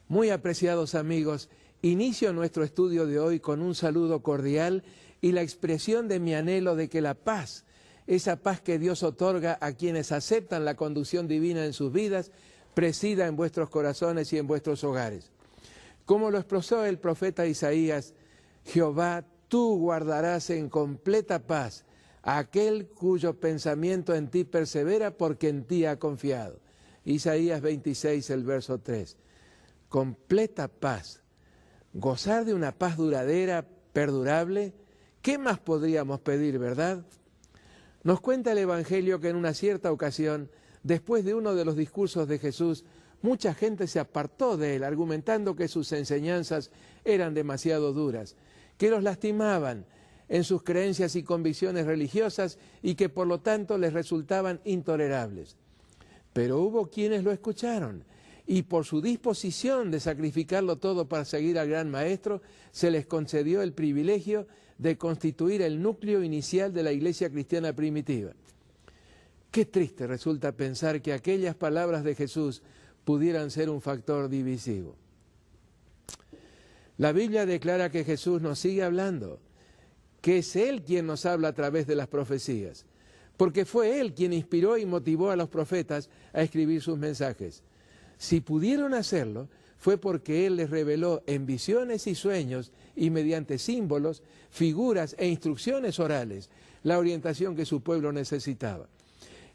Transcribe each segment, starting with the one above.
Muy apreciados amigos, inicio nuestro estudio de hoy con un saludo cordial y la expresión de mi anhelo de que la paz, esa paz que Dios otorga a quienes aceptan la conducción divina en sus vidas, presida en vuestros corazones y en vuestros hogares. Como lo expresó el profeta Isaías, Jehová, tú guardarás en completa paz a aquel cuyo pensamiento en ti persevera porque en ti ha confiado. Isaías 26, el verso 3. Completa paz. Gozar de una paz duradera, perdurable, ¿qué más podríamos pedir, verdad? Nos cuenta el Evangelio que en una cierta ocasión, después de uno de los discursos de Jesús, mucha gente se apartó de él, argumentando que sus enseñanzas eran demasiado duras, que los lastimaban en sus creencias y convicciones religiosas y que por lo tanto les resultaban intolerables. Pero hubo quienes lo escucharon y por su disposición de sacrificarlo todo para seguir al gran maestro, se les concedió el privilegio de constituir el núcleo inicial de la iglesia cristiana primitiva. Qué triste resulta pensar que aquellas palabras de Jesús pudieran ser un factor divisivo. La Biblia declara que Jesús nos sigue hablando, que es Él quien nos habla a través de las profecías, porque fue Él quien inspiró y motivó a los profetas a escribir sus mensajes. Si pudieron hacerlo, fue porque Él les reveló en visiones y sueños y mediante símbolos, figuras e instrucciones orales la orientación que su pueblo necesitaba.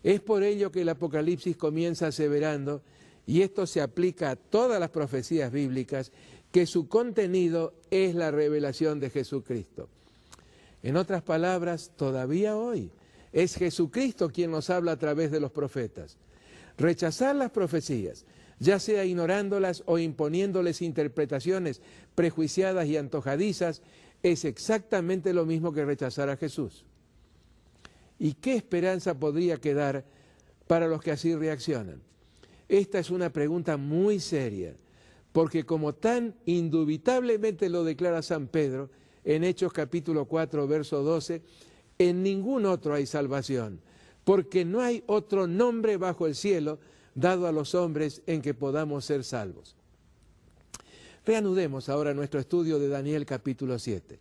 Es por ello que el Apocalipsis comienza aseverando, y esto se aplica a todas las profecías bíblicas, que su contenido es la revelación de Jesucristo. En otras palabras, todavía hoy es Jesucristo quien nos habla a través de los profetas. Rechazar las profecías, ya sea ignorándolas o imponiéndoles interpretaciones prejuiciadas y antojadizas, es exactamente lo mismo que rechazar a Jesús. ¿Y qué esperanza podría quedar para los que así reaccionan? Esta es una pregunta muy seria, porque como tan indubitablemente lo declara San Pedro, en Hechos capítulo 4, verso 12, en ningún otro hay salvación, porque no hay otro nombre bajo el cielo dado a los hombres en que podamos ser salvos. Reanudemos ahora nuestro estudio de Daniel capítulo 7.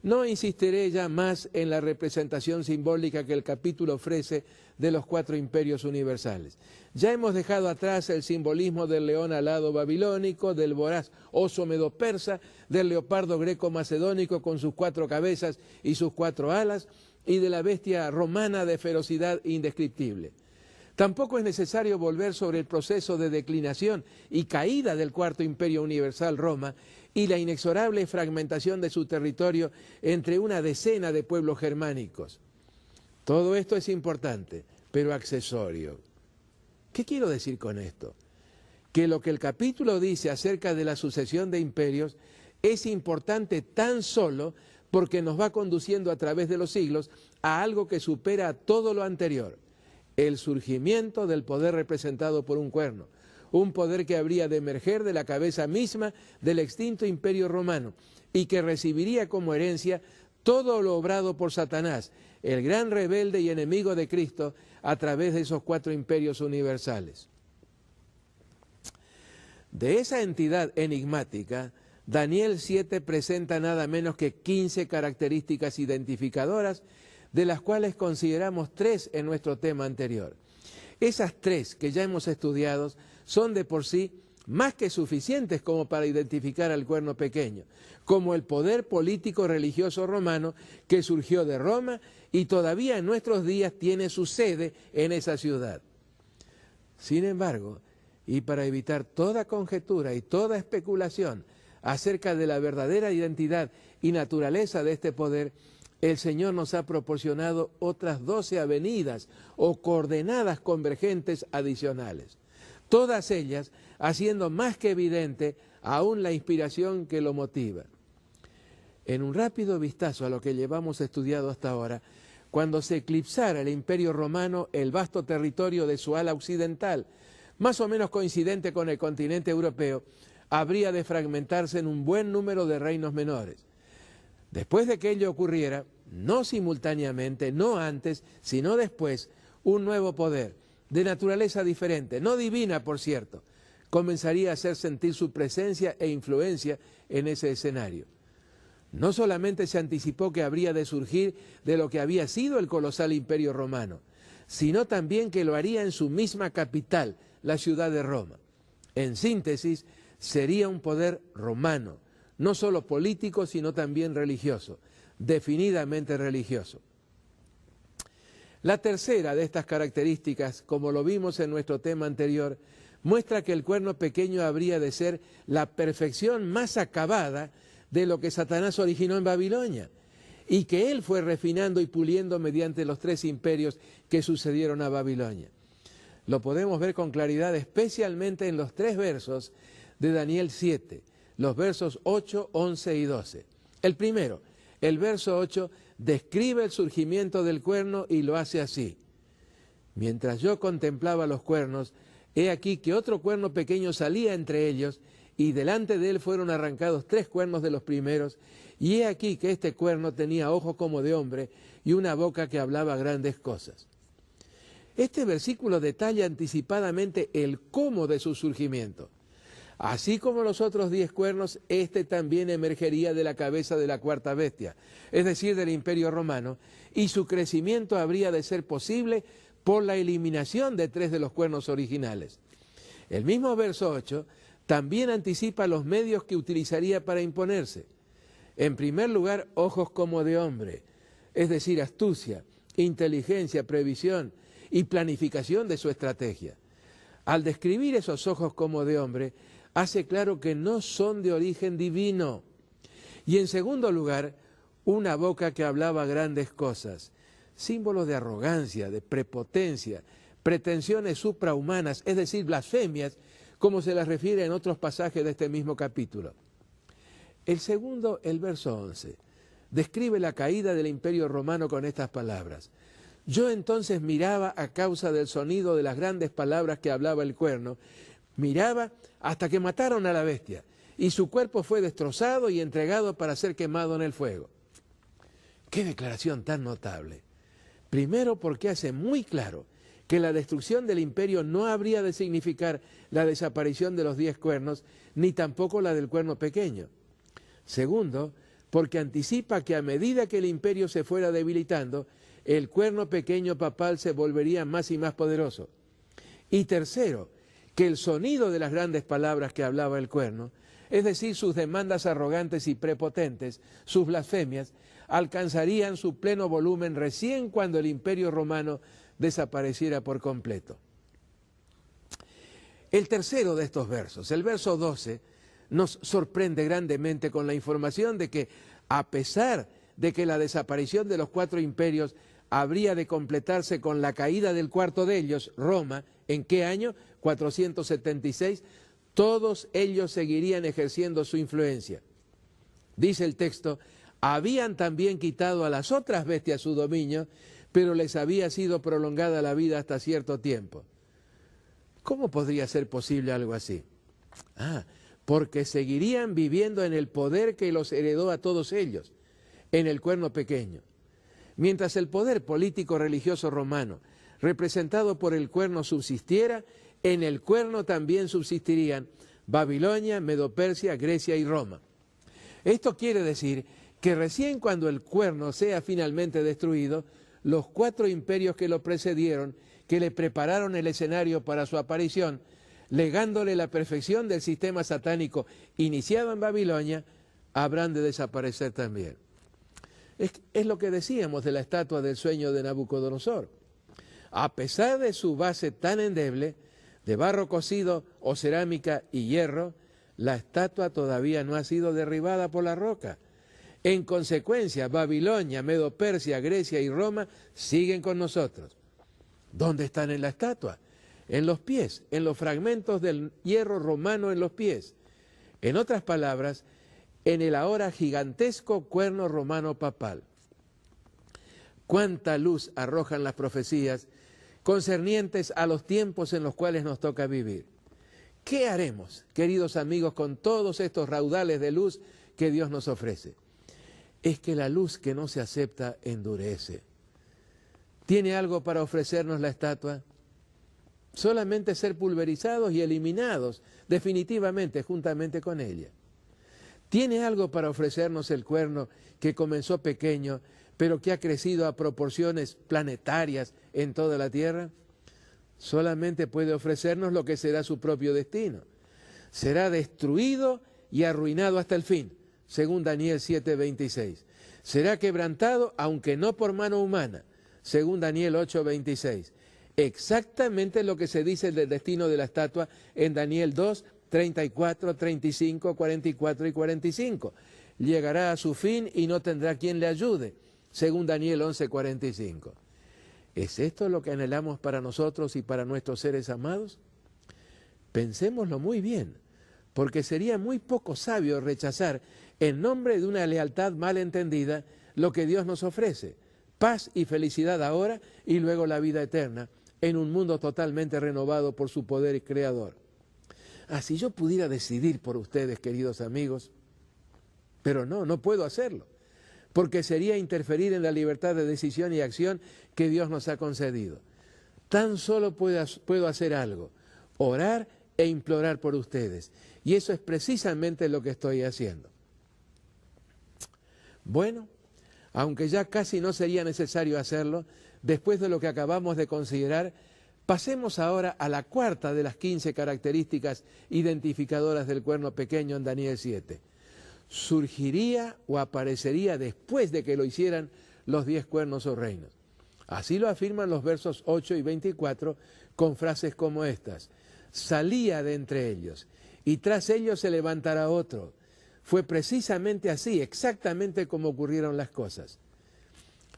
No insistiré ya más en la representación simbólica que el capítulo ofrece de los 4 imperios universales. Ya hemos dejado atrás el simbolismo del león alado babilónico, del voraz oso medo-persa, del leopardo greco-macedónico con sus 4 cabezas y sus 4 alas, y de la bestia romana de ferocidad indescriptible. Tampoco es necesario volver sobre el proceso de declinación y caída del 4 imperio universal Roma y la inexorable fragmentación de su territorio entre una decena de pueblos germánicos. Todo esto es importante, pero accesorio. ¿Qué quiero decir con esto? Que lo que el capítulo dice acerca de la sucesión de imperios es importante tan solo porque nos va conduciendo a través de los siglos a algo que supera a todo lo anterior. El surgimiento del poder representado por un cuerno, un poder que habría de emerger de la cabeza misma del extinto imperio romano y que recibiría como herencia todo lo obrado por Satanás, el gran rebelde y enemigo de Cristo, a través de esos 4 imperios universales. De esa entidad enigmática, Daniel 7 presenta nada menos que 15 características identificadoras, de las cuales consideramos 3 en nuestro tema anterior. Esas 3 que ya hemos estudiado son de por sí más que suficientes como para identificar al cuerno pequeño, como el poder político religioso romano que surgió de Roma y todavía en nuestros días tiene su sede en esa ciudad. Sin embargo, y para evitar toda conjetura y toda especulación acerca de la verdadera identidad y naturaleza de este poder, el Señor nos ha proporcionado otras 12 avenidas o coordenadas convergentes adicionales, todas ellas haciendo más que evidente aún la inspiración que lo motiva. En un rápido vistazo a lo que llevamos estudiado hasta ahora, cuando se eclipsara el imperio romano el vasto territorio de su ala occidental, más o menos coincidente con el continente europeo, habría de fragmentarse en un buen número de reinos menores. Después de que ello ocurriera, no simultáneamente, no antes, sino después, un nuevo poder, de naturaleza diferente, no divina por cierto, comenzaría a hacer sentir su presencia e influencia en ese escenario. No solamente se anticipó que habría de surgir de lo que había sido el colosal imperio romano, sino también que lo haría en su misma capital, la ciudad de Roma. En síntesis, sería un poder romano, no solo político, sino también religioso, definidamente religioso. La tercera de estas características, como lo vimos en nuestro tema anterior, muestra que el cuerno pequeño habría de ser la perfección más acabada de lo que Satanás originó en Babilonia, y que él fue refinando y puliendo mediante los 3 imperios que sucedieron a Babilonia. Lo podemos ver con claridad especialmente en los 3 versos de Daniel 7, los versos 8, 11 y 12. El primero, el verso 8, describe el surgimiento del cuerno y lo hace así: mientras yo contemplaba los cuernos, he aquí que otro cuerno pequeño salía entre ellos, y delante de él fueron arrancados 3 cuernos de los primeros, y he aquí que este cuerno tenía ojos como de hombre y una boca que hablaba grandes cosas. Este versículo detalla anticipadamente el cómo de su surgimiento. Así como los otros 10 cuernos, este también emergería de la cabeza de la cuarta bestia, es decir, del Imperio Romano, y su crecimiento habría de ser posible por la eliminación de 3 de los cuernos originales. El mismo verso 8 también anticipa los medios que utilizaría para imponerse. En primer lugar, ojos como de hombre, es decir, astucia, inteligencia, previsión y planificación de su estrategia. Al describir esos ojos como de hombre, hace claro que no son de origen divino. Y en segundo lugar, una boca que hablaba grandes cosas, símbolos de arrogancia, de prepotencia, pretensiones suprahumanas, es decir, blasfemias, como se las refiere en otros pasajes de este mismo capítulo. El segundo, el verso 11, describe la caída del Imperio Romano con estas palabras: yo entonces miraba a causa del sonido de las grandes palabras que hablaba el cuerno, miraba hasta que mataron a la bestia, y su cuerpo fue destrozado y entregado para ser quemado en el fuego. ¡Qué declaración tan notable! Primero, porque hace muy claro que la destrucción del imperio no habría de significar la desaparición de los 10 cuernos, ni tampoco la del cuerno pequeño. Segundo, porque anticipa que a medida que el imperio se fuera debilitando, el cuerno pequeño papal se volvería más y más poderoso. Y tercero, que el sonido de las grandes palabras que hablaba el cuerno, es decir, sus demandas arrogantes y prepotentes, sus blasfemias, alcanzarían su pleno volumen recién cuando el Imperio Romano desapareciera por completo. El tercero de estos versos, el verso 12, nos sorprende grandemente con la información de que, a pesar de que la desaparición de los 4 imperios habría de completarse con la caída del cuarto de ellos, Roma, ¿en qué año? 476, todos ellos seguirían ejerciendo su influencia. Dice el texto: habían también quitado a las otras bestias su dominio, pero les había sido prolongada la vida hasta cierto tiempo. ¿Cómo podría ser posible algo así? Porque seguirían viviendo en el poder que los heredó a todos ellos, en el cuerno pequeño. Mientras el poder político-religioso romano, representado por el cuerno, subsistiera, en el cuerno también subsistirían Babilonia, Medo-Persia, Grecia y Roma. Esto quiere decir que recién cuando el cuerno sea finalmente destruido, los 4 imperios que lo precedieron, que le prepararon el escenario para su aparición, legándole la perfección del sistema satánico iniciado en Babilonia, habrán de desaparecer también. Es lo que decíamos de la estatua del sueño de Nabucodonosor. A pesar de su base tan endeble, de barro cocido o cerámica y hierro, la estatua todavía no ha sido derribada por la roca. En consecuencia, Babilonia, Medo-Persia, Grecia y Roma siguen con nosotros. ¿Dónde están en la estatua? En los pies, en los fragmentos del hierro romano en los pies. En otras palabras, en el ahora gigantesco cuerno romano papal. Cuánta luz arrojan las profecías concernientes a los tiempos en los cuales nos toca vivir. ¿Qué haremos, queridos amigos, con todos estos raudales de luz que Dios nos ofrece? Es que la luz que no se acepta endurece. ¿Tiene algo para ofrecernos la estatua? solamente ser pulverizados y eliminados definitivamente juntamente con ella. ¿Tiene algo para ofrecernos el cuerno que comenzó pequeño, pero que ha crecido a proporciones planetarias en toda la tierra? Solamente puede ofrecernos lo que será su propio destino. Será destruido y arruinado hasta el fin, según Daniel 7:26. Será quebrantado, aunque no por mano humana, según Daniel 8:26. Exactamente lo que se dice del destino de la estatua en Daniel 2, 34, 35, 44 y 45. Llegará a su fin y no tendrá quien le ayude, según Daniel 11:45. ¿Es esto lo que anhelamos para nosotros y para nuestros seres amados? Pensémoslo muy bien, porque sería muy poco sabio rechazar, en nombre de una lealtad mal entendida, lo que Dios nos ofrece: paz y felicidad ahora y luego la vida eterna, en un mundo totalmente renovado por su poder creador. Si yo pudiera decidir por ustedes, queridos amigos, pero no puedo hacerlo, porque sería interferir en la libertad de decisión y acción que Dios nos ha concedido. Tan solo puedo hacer algo: orar e implorar por ustedes, y eso es precisamente lo que estoy haciendo. Bueno, aunque ya casi no sería necesario hacerlo, después de lo que acabamos de considerar, pasemos ahora a la cuarta de las 15 características identificadoras del cuerno pequeño en Daniel 7. Surgiría o aparecería después de que lo hicieran los 10 cuernos o reinos. Así lo afirman los versos 8 y 24 con frases como estas: salía de entre ellos, y tras ellos se levantará otro. Fue precisamente así, exactamente como ocurrieron las cosas.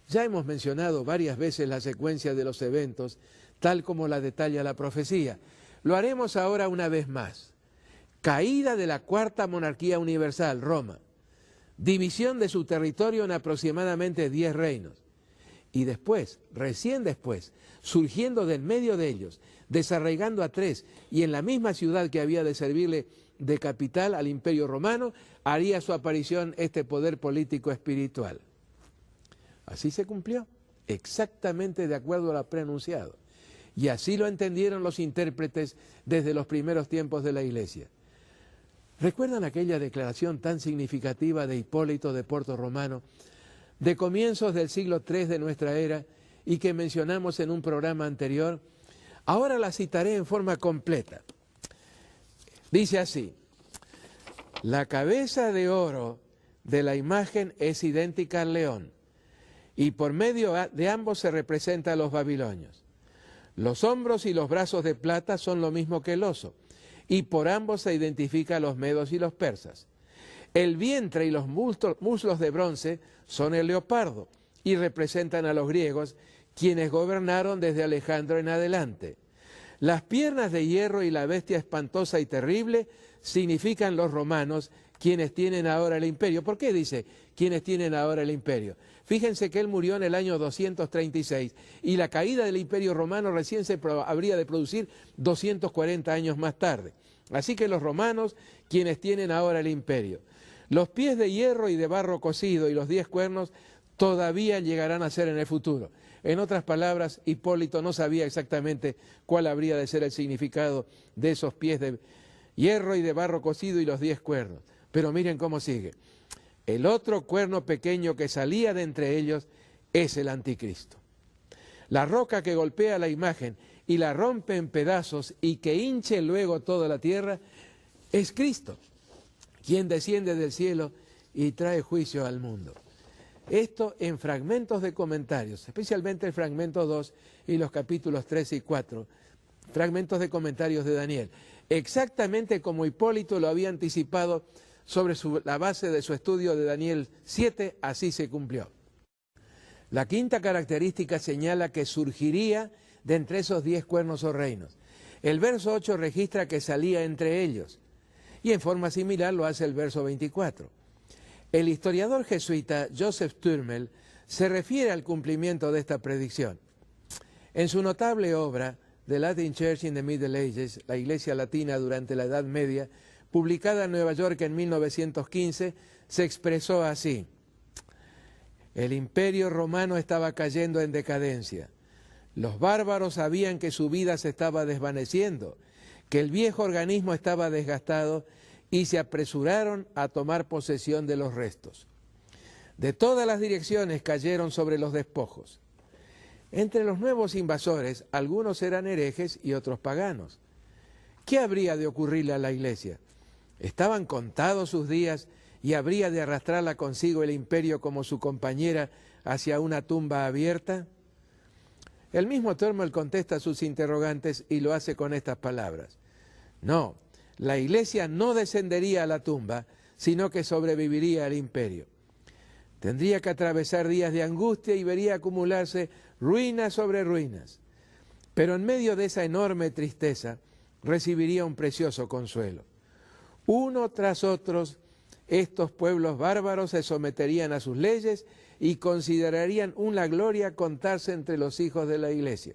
Ya hemos mencionado varias veces la secuencia de los eventos, tal como la detalla la profecía. Lo haremos ahora una vez más. Caída de la cuarta monarquía universal, Roma. División de su territorio en aproximadamente 10 reinos. Y después, recién después, surgiendo del medio de ellos, desarraigando a 3, y en la misma ciudad que había de servirle de capital al Imperio Romano, haría su aparición este poder político espiritual. Así se cumplió, exactamente de acuerdo a lo preanunciado. Y así lo entendieron los intérpretes desde los primeros tiempos de la Iglesia. ¿Recuerdan aquella declaración tan significativa de Hipólito de Porto Romano, de comienzos del siglo III de nuestra era, y que mencionamos en un programa anterior? Ahora la citaré en forma completa. Dice así: la cabeza de oro de la imagen es idéntica al león, y por medio de ambos se representa a los babilonios. Los hombros y los brazos de plata son lo mismo que el oso, y por ambos se identifica a los medos y los persas. El vientre y los muslos de bronce son el leopardo, y representan a los griegos, quienes gobernaron desde Alejandro en adelante. Las piernas de hierro y la bestia espantosa y terrible significan los romanos, quienes tienen ahora el imperio. ¿Por qué dice quienes tienen ahora el imperio? Fíjense que él murió en el año 236 y la caída del imperio romano recién se habría de producir 240 años más tarde. Así que los romanos, quienes tienen ahora el imperio. Los pies de hierro y de barro cocido y los 10 cuernos todavía llegarán a ser en el futuro. En otras palabras, Hipólito no sabía exactamente cuál habría de ser el significado de esos pies de hierro y de barro cocido y los 10 cuernos. Pero miren cómo sigue. El otro cuerno pequeño que salía de entre ellos es el anticristo. La roca que golpea la imagen y la rompe en pedazos y que hinche luego toda la tierra es Cristo, quien desciende del cielo y trae juicio al mundo. Esto en fragmentos de comentarios, especialmente el fragmento 2 y los capítulos 3 y 4, fragmentos de comentarios de Daniel. Exactamente como Hipólito lo había anticipado sobre la base de su estudio de Daniel 7, así se cumplió. La quinta característica señala que surgiría de entre esos 10 cuernos o reinos. El verso 8 registra que salía entre ellos, y en forma similar lo hace el verso 24. El historiador jesuita Joseph Turmel se refiere al cumplimiento de esta predicción. En su notable obra, The Latin Church in the Middle Ages, la Iglesia Latina durante la Edad Media, publicada en Nueva York en 1915, se expresó así: el imperio romano estaba cayendo en decadencia. Los bárbaros sabían que su vida se estaba desvaneciendo, que el viejo organismo estaba desgastado y se apresuraron a tomar posesión de los restos. De todas las direcciones cayeron sobre los despojos. Entre los nuevos invasores, algunos eran herejes y otros paganos. ¿Qué habría de ocurrirle a la Iglesia? ¿Estaban contados sus días y habría de arrastrarla consigo el imperio como su compañera hacia una tumba abierta? El mismo Turmel contesta a sus interrogantes y lo hace con estas palabras. No, la Iglesia no descendería a la tumba, sino que sobreviviría al imperio. Tendría que atravesar días de angustia y vería acumularse ruinas sobre ruinas. Pero en medio de esa enorme tristeza recibiría un precioso consuelo. Uno tras otro, estos pueblos bárbaros se someterían a sus leyes y considerarían una gloria contarse entre los hijos de la Iglesia.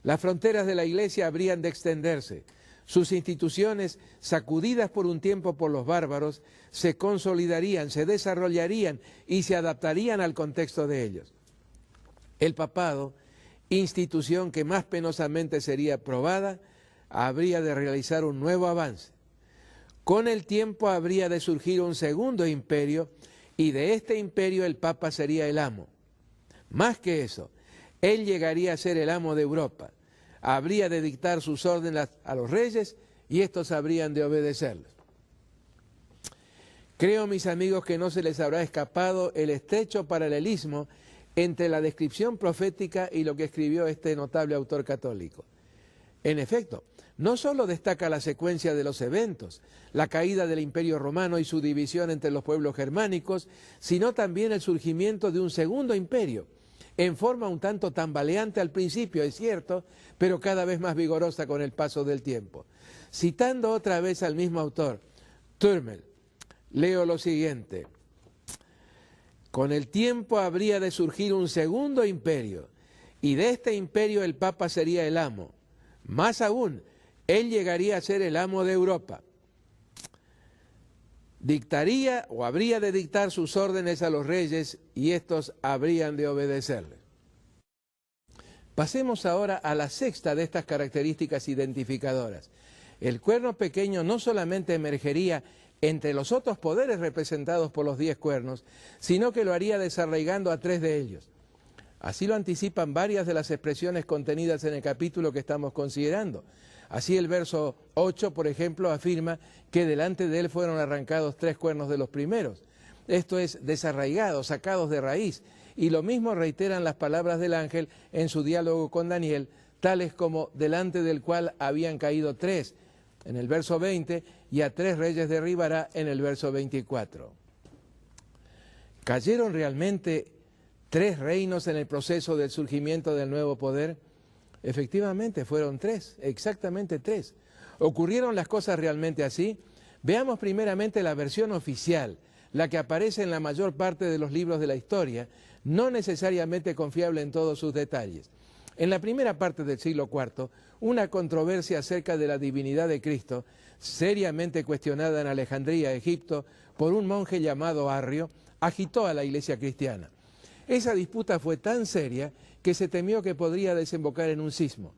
Las fronteras de la Iglesia habrían de extenderse. Sus instituciones, sacudidas por un tiempo por los bárbaros, se consolidarían, se desarrollarían y se adaptarían al contexto de ellos. El papado, institución que más penosamente sería probada, habría de realizar un nuevo avance. Con el tiempo habría de surgir un segundo imperio y de este imperio el Papa sería el amo. Más que eso, él llegaría a ser el amo de Europa. Habría de dictar sus órdenes a los reyes y estos habrían de obedecerles. Creo, mis amigos, que no se les habrá escapado el estrecho paralelismo entre la descripción profética y lo que escribió este notable autor católico. En efecto, no solo destaca la secuencia de los eventos, la caída del Imperio Romano y su división entre los pueblos germánicos, sino también el surgimiento de un segundo imperio, en forma un tanto tambaleante al principio, es cierto, pero cada vez más vigorosa con el paso del tiempo. Citando otra vez al mismo autor, Turmel, leo lo siguiente. Con el tiempo habría de surgir un segundo imperio, y de este imperio el Papa sería el amo. Más aún, él llegaría a ser el amo de Europa. Dictaría o habría de dictar sus órdenes a los reyes y estos habrían de obedecerle. Pasemos ahora a la sexta de estas características identificadoras. El cuerno pequeño no solamente emergería entre los otros poderes representados por los 10 cuernos, sino que lo haría desarraigando a 3 de ellos. Así lo anticipan varias de las expresiones contenidas en el capítulo que estamos considerando. Así el verso 8, por ejemplo, afirma que delante de él fueron arrancados 3 cuernos de los primeros. Esto es, desarraigados, sacados de raíz. Y lo mismo reiteran las palabras del ángel en su diálogo con Daniel, tales como delante del cual habían caído 3, en el verso 20, y a 3 reyes derribará en el verso 24. ¿Cayeron realmente 3 reinos en el proceso del surgimiento del nuevo poder? Efectivamente, fueron 3, exactamente 3. ¿Ocurrieron las cosas realmente así? Veamos primeramente la versión oficial, la que aparece en la mayor parte de los libros de la historia, no necesariamente confiable en todos sus detalles. En la primera parte del siglo IV, una controversia acerca de la divinidad de Cristo, seriamente cuestionada en Alejandría, Egipto, por un monje llamado Arrio, agitó a la iglesia cristiana. Esa disputa fue tan seria que se temió que podría desembocar en un cisma.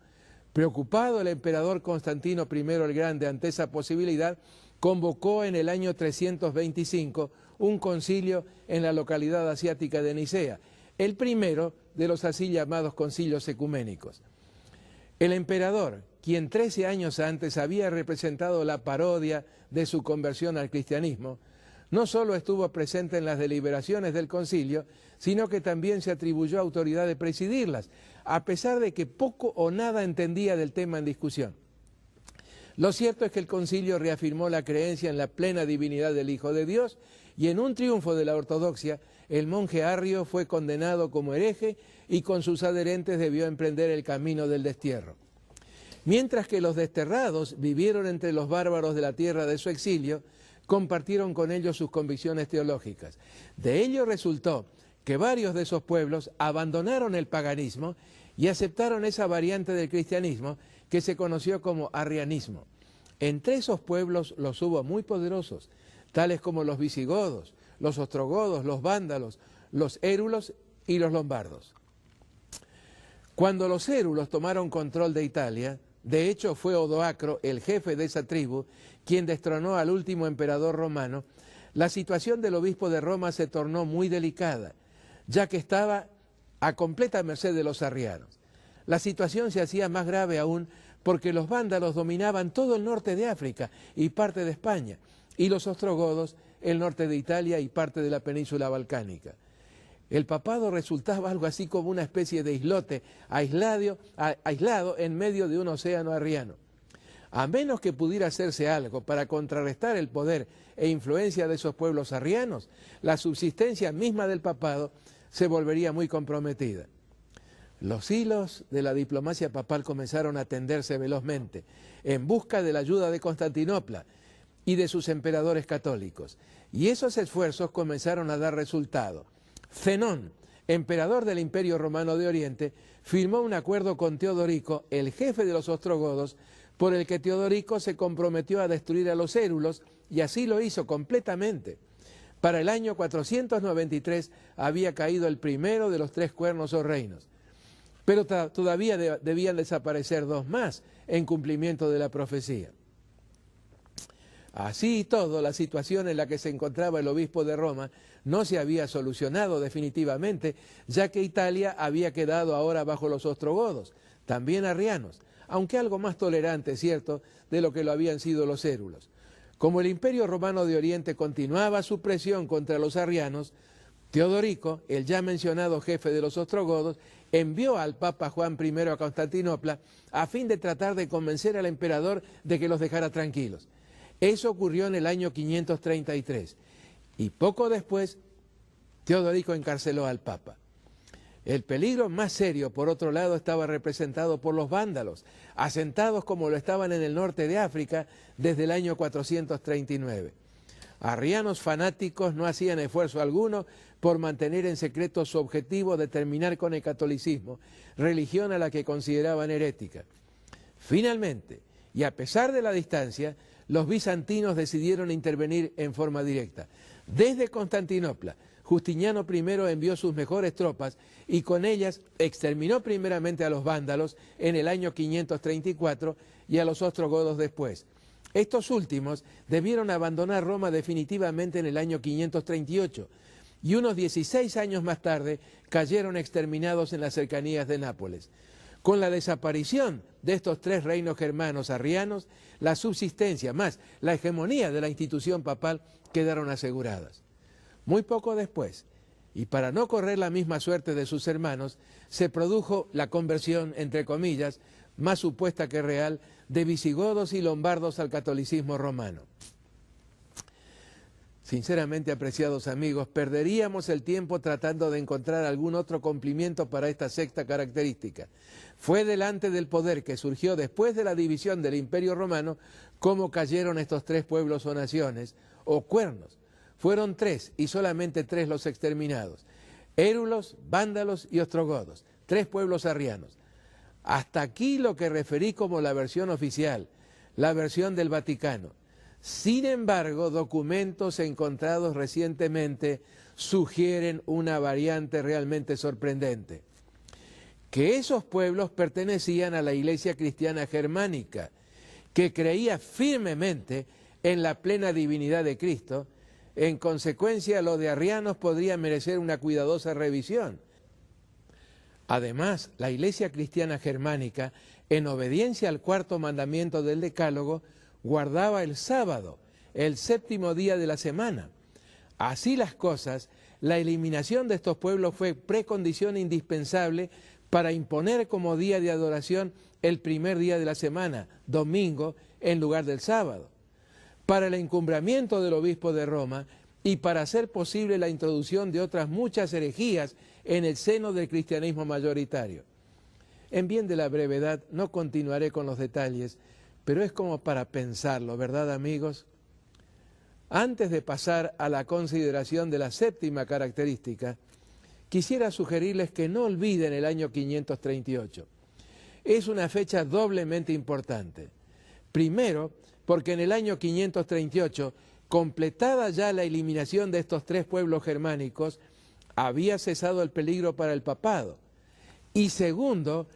Preocupado el emperador Constantino I el Grande ante esa posibilidad, convocó en el año 325 un concilio en la localidad asiática de Nicea, el primero de los así llamados concilios ecuménicos. El emperador, quien 13 años antes había representado la parodia de su conversión al cristianismo, no solo estuvo presente en las deliberaciones del concilio, sino que también se atribuyó autoridad de presidirlas, a pesar de que poco o nada entendía del tema en discusión. Lo cierto es que el concilio reafirmó la creencia en la plena divinidad del Hijo de Dios y en un triunfo de la ortodoxia, el monje Arrio fue condenado como hereje y con sus adherentes debió emprender el camino del destierro. Mientras que los desterrados vivieron entre los bárbaros de la tierra de su exilio, compartieron con ellos sus convicciones teológicas. De ello resultó que varios de esos pueblos abandonaron el paganismo y aceptaron esa variante del cristianismo que se conoció como arrianismo. Entre esos pueblos los hubo muy poderosos, tales como los visigodos, los ostrogodos, los vándalos, los érulos y los lombardos. Cuando los érulos tomaron control de Italia, de hecho fue Odoacro, el jefe de esa tribu, quien destronó al último emperador romano, la situación del obispo de Roma se tornó muy delicada, ya que estaba a completa merced de los arrianos. La situación se hacía más grave aún porque los vándalos dominaban todo el norte de África y parte de España, y los ostrogodos el norte de Italia y parte de la península balcánica. El papado resultaba algo así como una especie de islote aislado en medio de un océano arriano. A menos que pudiera hacerse algo para contrarrestar el poder e influencia de esos pueblos arrianos, la subsistencia misma del papado se volvería muy comprometida. Los hilos de la diplomacia papal comenzaron a tenderse velozmente en busca de la ayuda de Constantinopla y de sus emperadores católicos, y esos esfuerzos comenzaron a dar resultado. Zenón, emperador del Imperio Romano de Oriente, firmó un acuerdo con Teodorico, el jefe de los ostrogodos, por el que Teodorico se comprometió a destruir a los érulos, y así lo hizo completamente. Para el año 493 había caído el primero de los 3 cuernos o reinos, pero todavía debían desaparecer 2 más en cumplimiento de la profecía. Así y todo, la situación en la que se encontraba el obispo de Roma no se había solucionado definitivamente, ya que Italia había quedado ahora bajo los ostrogodos, también arrianos, aunque algo más tolerante, cierto, de lo que lo habían sido los érulos. Como el Imperio Romano de Oriente continuaba su presión contra los arrianos, Teodorico, el ya mencionado jefe de los ostrogodos, envió al Papa Juan I a Constantinopla a fin de tratar de convencer al emperador de que los dejara tranquilos. Eso ocurrió en el año 533 y poco después Teodorico encarceló al Papa. El peligro más serio, por otro lado, estaba representado por los vándalos, asentados como lo estaban en el norte de África desde el año 439. Arrianos fanáticos no hacían esfuerzo alguno por mantener en secreto su objetivo de terminar con el catolicismo, religión a la que consideraban herética. Finalmente, y a pesar de la distancia, los bizantinos decidieron intervenir en forma directa. Desde Constantinopla, Justiniano I envió sus mejores tropas y con ellas exterminó primeramente a los vándalos en el año 534 y a los ostrogodos después. Estos últimos debieron abandonar Roma definitivamente en el año 538 y unos 16 años más tarde cayeron exterminados en las cercanías de Nápoles. Con la desaparición de estos 3 reinos germanos arrianos, la subsistencia más la hegemonía de la institución papal quedaron aseguradas. Muy poco después, y para no correr la misma suerte de sus hermanos, se produjo la conversión, entre comillas, más supuesta que real, de visigodos y lombardos al catolicismo romano. Sinceramente, apreciados amigos, perderíamos el tiempo tratando de encontrar algún otro cumplimiento para esta sexta característica. Fue delante del poder que surgió después de la división del Imperio Romano cómo cayeron estos 3 pueblos o naciones, o cuernos. Fueron 3 y solamente 3 los exterminados: érulos, vándalos y ostrogodos, 3 pueblos arrianos. Hasta aquí lo que referí como la versión oficial, la versión del Vaticano. Sin embargo, documentos encontrados recientemente sugieren una variante realmente sorprendente: que esos pueblos pertenecían a la Iglesia cristiana germánica, que creía firmemente en la plena divinidad de Cristo. En consecuencia, lo de arrianos podría merecer una cuidadosa revisión. Además, la Iglesia cristiana germánica, en obediencia al 4º mandamiento del Decálogo, guardaba el sábado, el 7º día de la semana. Así las cosas, la eliminación de estos pueblos fue precondición indispensable para imponer como día de adoración el primer día de la semana, domingo, en lugar del sábado. Para el encumbramiento del obispo de Roma y para hacer posible la introducción de otras muchas herejías en el seno del cristianismo mayoritario. En bien de la brevedad, no continuaré con los detalles, pero es como para pensarlo, ¿verdad, amigos? Antes de pasar a la consideración de la séptima característica, quisiera sugerirles que no olviden el año 538. Es una fecha doblemente importante. Primero, porque en el año 538, completada ya la eliminación de estos 3 pueblos germánicos, había cesado el peligro para el papado. Y segundo,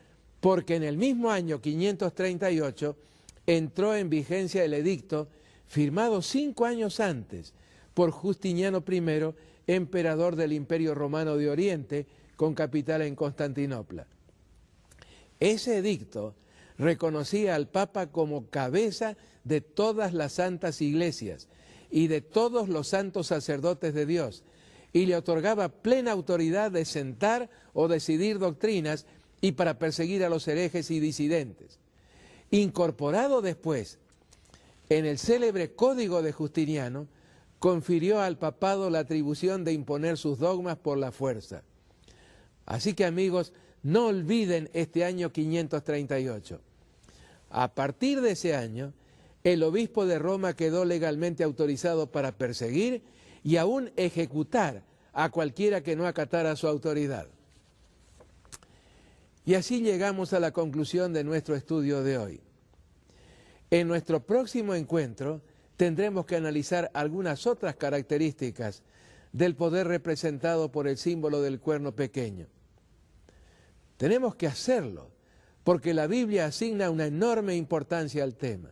porque en el mismo año 538 entró en vigencia el edicto firmado 5 años antes por Justiniano I, emperador del Imperio Romano de Oriente, con capital en Constantinopla. Ese edicto reconocía al Papa como cabeza de todas las santas iglesias y de todos los santos sacerdotes de Dios, y le otorgaba plena autoridad de sentar o decidir doctrinas y para perseguir a los herejes y disidentes. Incorporado después en el célebre Código de Justiniano, confirió al papado la atribución de imponer sus dogmas por la fuerza. Así que, amigos, no olviden este año 538. A partir de ese año, el obispo de Roma quedó legalmente autorizado para perseguir y aún ejecutar a cualquiera que no acatara su autoridad. Y así llegamos a la conclusión de nuestro estudio de hoy. En nuestro próximo encuentro tendremos que analizar algunas otras características del poder representado por el símbolo del cuerno pequeño. Tenemos que hacerlo porque la Biblia asigna una enorme importancia al tema.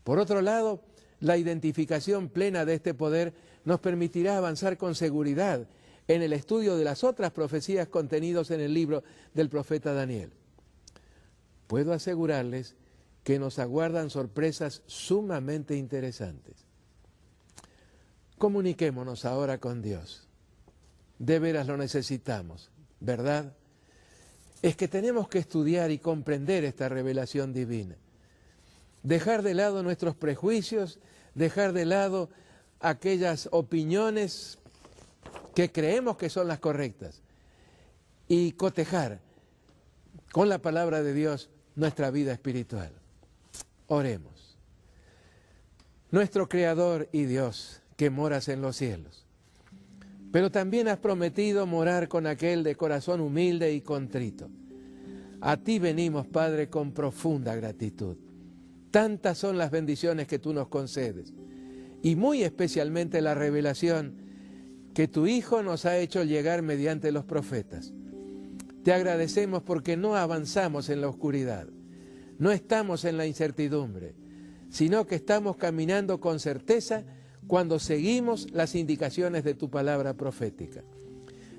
Por otro lado, la identificación plena de este poder nos permitirá avanzar con seguridad en el estudio de las otras profecías contenidas en el libro del profeta Daniel. Puedo asegurarles que nos aguardan sorpresas sumamente interesantes. Comuniquémonos ahora con Dios. De veras lo necesitamos, ¿verdad? Es que tenemos que estudiar y comprender esta revelación divina. Dejar de lado nuestros prejuicios, dejar de lado aquellas opiniones que creemos que son las correctas y cotejar con la palabra de Dios nuestra vida espiritual. Oremos. Nuestro Creador y Dios, que moras en los cielos, pero también has prometido morar con aquel de corazón humilde y contrito. A ti venimos, Padre, con profunda gratitud. Tantas son las bendiciones que tú nos concedes, y muy especialmente la revelación que tu Hijo nos ha hecho llegar mediante los profetas. Te agradecemos porque no avanzamos en la oscuridad, no estamos en la incertidumbre, sino que estamos caminando con certeza cuando seguimos las indicaciones de tu palabra profética.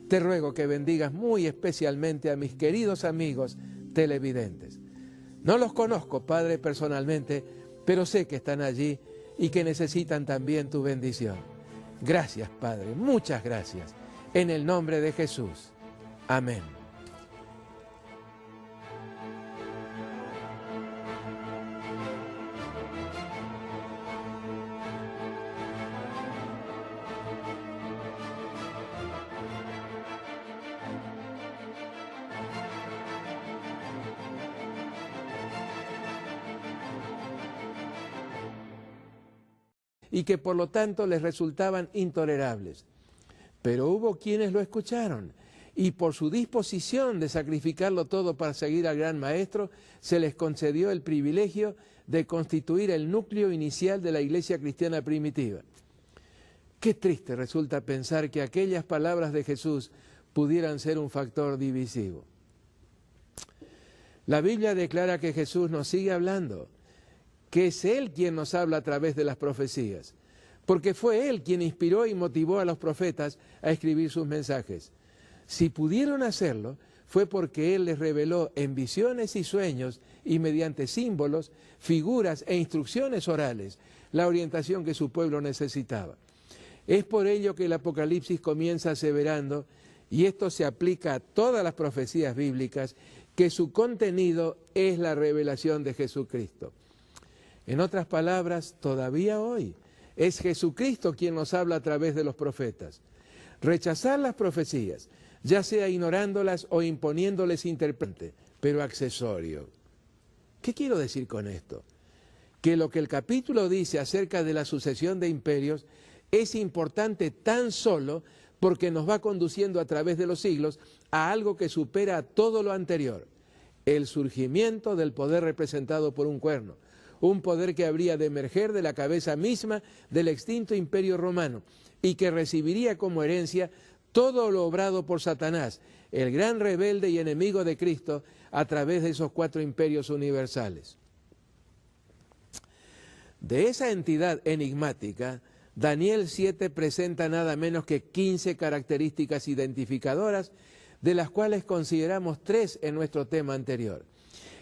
Te ruego que bendigas muy especialmente a mis queridos amigos televidentes. No los conozco, Padre, personalmente, pero sé que están allí y que necesitan también tu bendición. Gracias, Padre, muchas gracias. En el nombre de Jesús. Amén. Y que por lo tanto les resultaban intolerables. Pero hubo quienes lo escucharon, y por su disposición de sacrificarlo todo para seguir al gran maestro, se les concedió el privilegio de constituir el núcleo inicial de la iglesia cristiana primitiva. Qué triste resulta pensar que aquellas palabras de Jesús pudieran ser un factor divisivo. La Biblia declara que Jesús nos sigue hablando, que es Él quien nos habla a través de las profecías, porque fue Él quien inspiró y motivó a los profetas a escribir sus mensajes. Si pudieron hacerlo, fue porque Él les reveló en visiones y sueños y mediante símbolos, figuras e instrucciones orales la orientación que su pueblo necesitaba. Es por ello que el Apocalipsis comienza aseverando, y esto se aplica a todas las profecías bíblicas, que su contenido es la revelación de Jesucristo. En otras palabras, todavía hoy es Jesucristo quien nos habla a través de los profetas. Rechazar las profecías, ya sea ignorándolas o imponiéndoles interprete, pero accesorio. ¿Qué quiero decir con esto? Que lo que el capítulo dice acerca de la sucesión de imperios es importante tan solo porque nos va conduciendo a través de los siglos a algo que supera a todo lo anterior, el surgimiento del poder representado por un cuerno. Un poder que habría de emerger de la cabeza misma del extinto imperio romano y que recibiría como herencia todo lo obrado por Satanás, el gran rebelde y enemigo de Cristo, a través de esos 4 imperios universales. De esa entidad enigmática, Daniel 7 presenta nada menos que 15 características identificadoras, de las cuales consideramos 3 en nuestro tema anterior.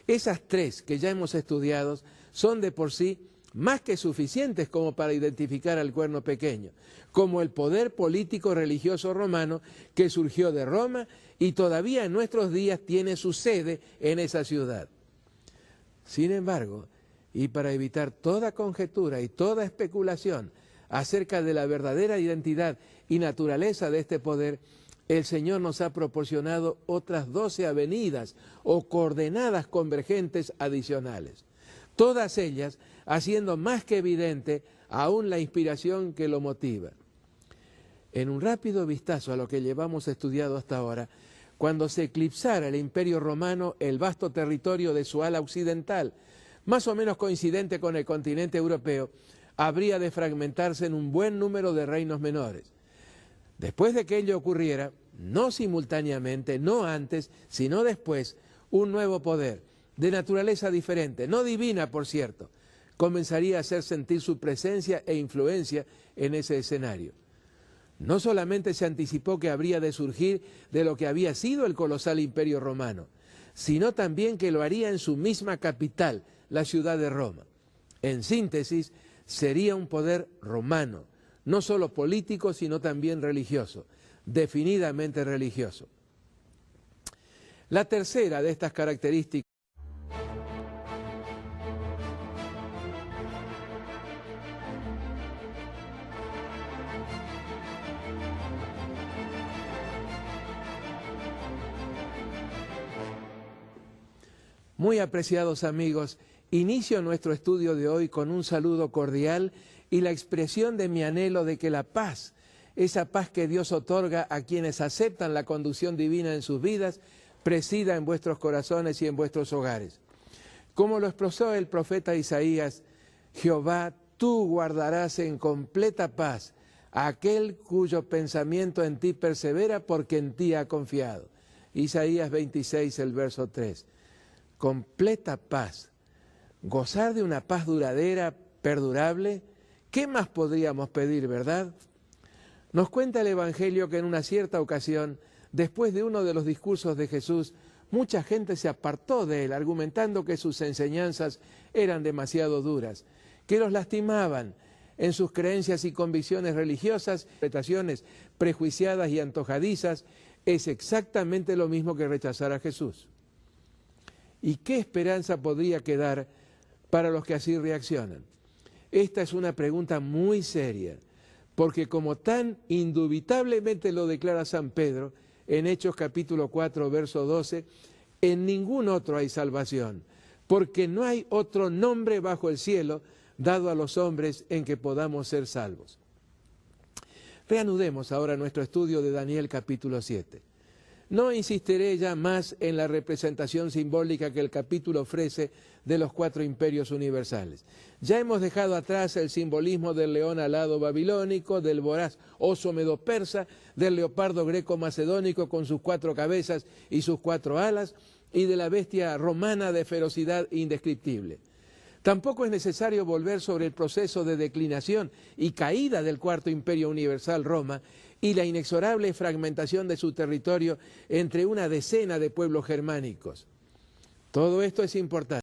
Esas 3 que ya hemos estudiado son de por sí más que suficientes como para identificar al cuerno pequeño, como el poder político religioso romano que surgió de Roma y todavía en nuestros días tiene su sede en esa ciudad. Sin embargo, y para evitar toda conjetura y toda especulación acerca de la verdadera identidad y naturaleza de este poder, el Señor nos ha proporcionado otras 12 avenidas o coordenadas convergentes adicionales, todas ellas haciendo más que evidente aún la inspiración que lo motiva. En un rápido vistazo a lo que llevamos estudiado hasta ahora, cuando se eclipsara el Imperio Romano el vasto territorio de su ala occidental, más o menos coincidente con el continente europeo, habría de fragmentarse en un buen número de reinos menores. Después de que ello ocurriera, no simultáneamente, no antes, sino después, un nuevo poder, de naturaleza diferente, no divina por cierto, comenzaría a hacer sentir su presencia e influencia en ese escenario. No solamente se anticipó que habría de surgir de lo que había sido el colosal Imperio Romano, sino también que lo haría en su misma capital, la ciudad de Roma. En síntesis, sería un poder romano, no solo político, sino también religioso, definidamente religioso. La tercera de estas características Muy apreciados amigos, inicio nuestro estudio de hoy con un saludo cordial y la expresión de mi anhelo de que la paz, esa paz que Dios otorga a quienes aceptan la conducción divina en sus vidas, presida en vuestros corazones y en vuestros hogares. Como lo expresó el profeta Isaías, Jehová, tú guardarás en completa paz a aquel cuyo pensamiento en ti persevera porque en ti ha confiado. Isaías 26, el verso 3. Completa paz. Gozar de una paz duradera, perdurable, ¿qué más podríamos pedir, verdad? Nos cuenta el Evangelio que en una cierta ocasión, después de uno de los discursos de Jesús, mucha gente se apartó de él, argumentando que sus enseñanzas eran demasiado duras, que los lastimaban en sus creencias y convicciones religiosas, interpretaciones prejuiciadas y antojadizas. Es exactamente lo mismo que rechazar a Jesús. ¿Y qué esperanza podría quedar para los que así reaccionan? Esta es una pregunta muy seria, porque como tan indubitablemente lo declara San Pedro en Hechos capítulo 4, verso 12, en ningún otro hay salvación, porque no hay otro nombre bajo el cielo dado a los hombres en que podamos ser salvos. Reanudemos ahora nuestro estudio de Daniel capítulo 7. No insistiré ya más en la representación simbólica que el capítulo ofrece de los 4 imperios universales. Ya hemos dejado atrás el simbolismo del león alado babilónico, del voraz oso medo-persa, del leopardo greco-macedónico con sus 4 cabezas y sus 4 alas, y de la bestia romana de ferocidad indescriptible. Tampoco es necesario volver sobre el proceso de declinación y caída del 4 imperio universal Roma y la inexorable fragmentación de su territorio entre una decena de pueblos germánicos. Todo esto es importante.